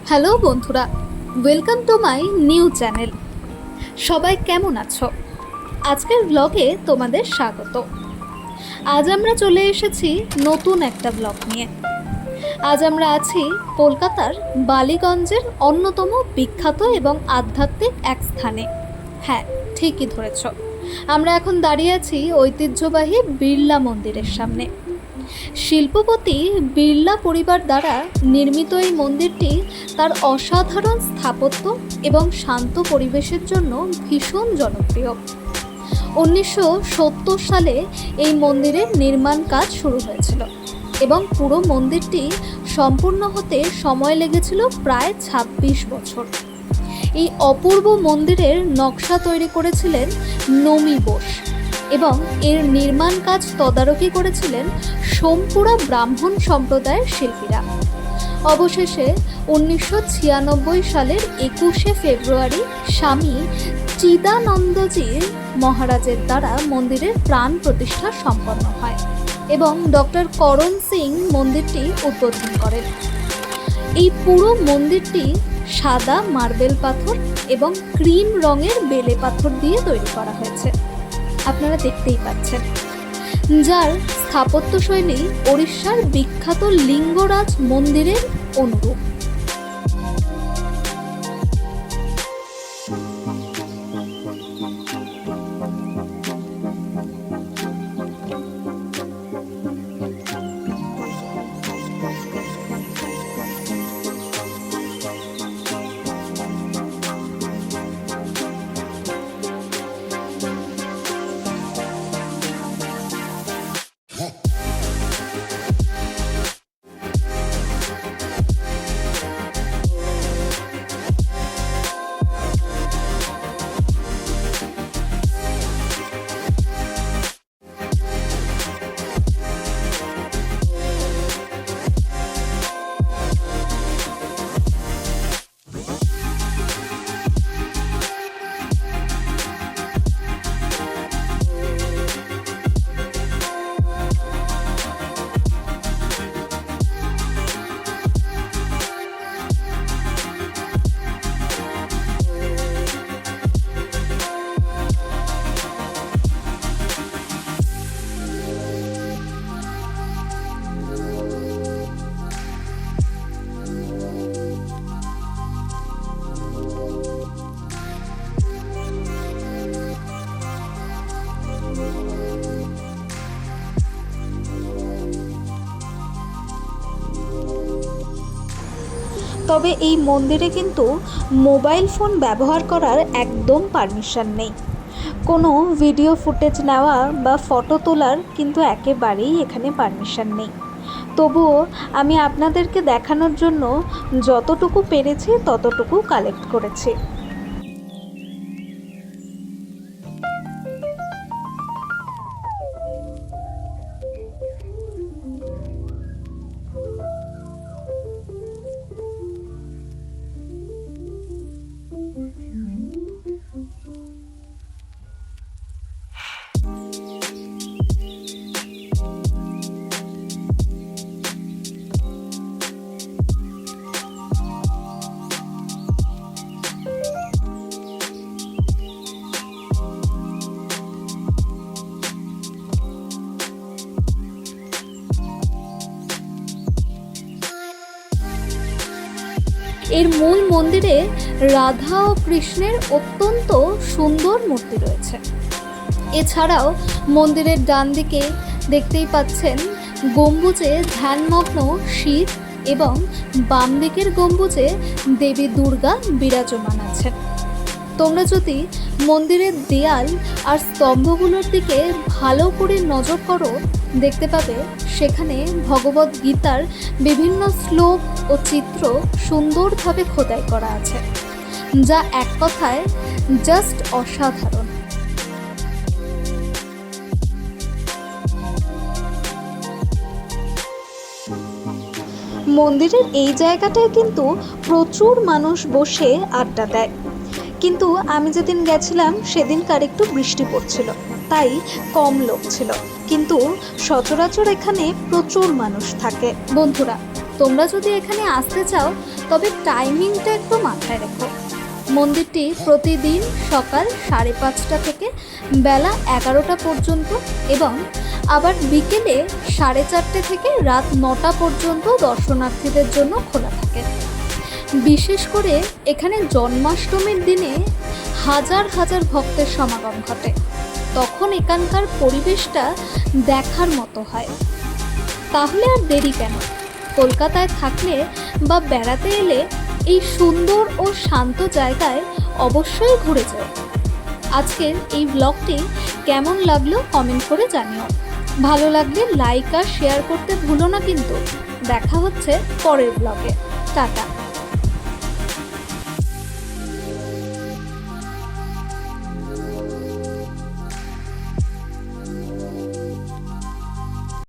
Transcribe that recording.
Hello বন্ধুরা, welcome to my new channel. সবাই কেমন আছো? আজকের ব্লগে তোমাদের স্বাগত। আজ আমরা চলে এসেছি নতুন একটা ব্লগ নিয়ে। আজ আমরা আছি কলকাতার বালিগঞ্জের অন্যতম বিখ্যাত এবং আধ্যাত্মিক এক স্থানে। হ্যাঁ, ঠিকই ধরেছ, আমরা এখন দাঁড়িয়ে আছি ঐতিহ্যবাহী বিড়লা মন্দিরের সামনে। শিল্পপতি বিড়লা পরিবার দ্বারা নির্মিত এই মন্দিরটি তার অসাধারণ স্থাপত্য এবং শান্ত পরিবেশের জন্য ভীষণ জনপ্রিয়। 1970 সালে এই মন্দিরের নির্মাণ কাজ শুরু হয়েছিল এবং পুরো মন্দিরটি সম্পূর্ণ হতে সময় লেগেছিল প্রায় 26 বছর। এই অপূর্ব মন্দিরের নকশা তৈরি করেছিলেন নমি বোস এবং এর নির্মাণ কাজ তদারকি করেছিলেন সোমপুরা ব্রাহ্মণ সম্প্রদায়ের শিল্পীরা। অবশেষে 1996 সালের 21শে ফেব্রুয়ারি স্বামী চিদানন্দজি মহারাজের দ্বারা মন্দিরের প্রাণ প্রতিষ্ঠা সম্পন্ন হয় এবং ডক্টর করণ সিং মন্দিরটি উদ্বোধন করেন। এই পুরো মন্দিরটি সাদা মার্বেল পাথর এবং ক্রিম রঙের বেলে পাথর দিয়ে তৈরি করা হয়েছে, আপনারা দেখতেই পাচ্ছেন, যার স্থাপত্যশৈলী ওড়িশার বিখ্যাত লিঙ্গরাজ মন্দিরের অনুরূপ। তবে এই মন্দিরে কিন্তু মোবাইল ফোন ব্যবহার করার একদম পারমিশন নেই। কোনো ভিডিও ফুটেজ নেওয়া বা ফটো তোলার কিন্তু একেবারেই এখানে পারমিশন নেই। তবুও আমি আপনাদেরকে দেখানোর জন্য যতটুকু পেরেছি ততটুকু কালেক্ট করেছি। এর মূল মন্দিরে রাধা ও কৃষ্ণের অত্যন্ত সুন্দর মূর্তি রয়েছে। এছাড়াও মন্দিরের ডান দিকে দেখতেই পাচ্ছেন গম্বুজে ধ্যানমগ্ন শিব এবং বাম দিকের গম্বুজে দেবী দুর্গা বিরাজমান আছেন। তোমরা যদি মন্দিরের দেয়াল আর স্তম্ভগুলোর দিকে ভালো করে নজর করো, দেখতে পাবে সেখানে ভগবদ গীতার বিভিন্ন শ্লোক ও চিত্র সুন্দরভাবে খোদাই করা আছে, যা এক কথায় জাস্ট অসাধারণ। মন্দিরের এই জায়গাটায় কিন্তু প্রচুর মানুষ বসে আড্ডা দেয়, কিন্তু আমি যেদিন গেছিলাম সেদিনকার একটু বৃষ্টি পড়ছিল, তাই কম লোক ছিল, কিন্তু সচরাচর এখানে প্রচুর মানুষ থাকে। বন্ধুরা, তোমরা যদি এখানে আসতে চাও তবে টাইমিংটা একটু মাথায় রেখো। মন্দিরটি প্রতিদিন সকাল 5:30 থেকে বেলা 11টা পর্যন্ত এবং আবার বিকেলে 4:30 থেকে রাত 9টা পর্যন্ত দর্শনার্থীদের জন্য খোলা থাকে। বিশেষ করে এখানে জন্মাষ্টমীর দিনে হাজার হাজার ভক্তের সমাগম ঘটে, তখন এখানকার পরিবেশটা দেখার মতো হয়। তাহলে আর দেরি কেন, কলকাতায় থাকলে বা বেড়াতে এলে এই সুন্দর ও শান্ত জায়গায় অবশ্যই ঘুরে যাও। আজকের এই ব্লগটি কেমন লাগলো কমেন্ট করে জানিও। ভালো লাগলে লাইক আর শেয়ার করতে ভুলো না কিন্তু। দেখা হচ্ছে পরের ব্লগে। টাটা।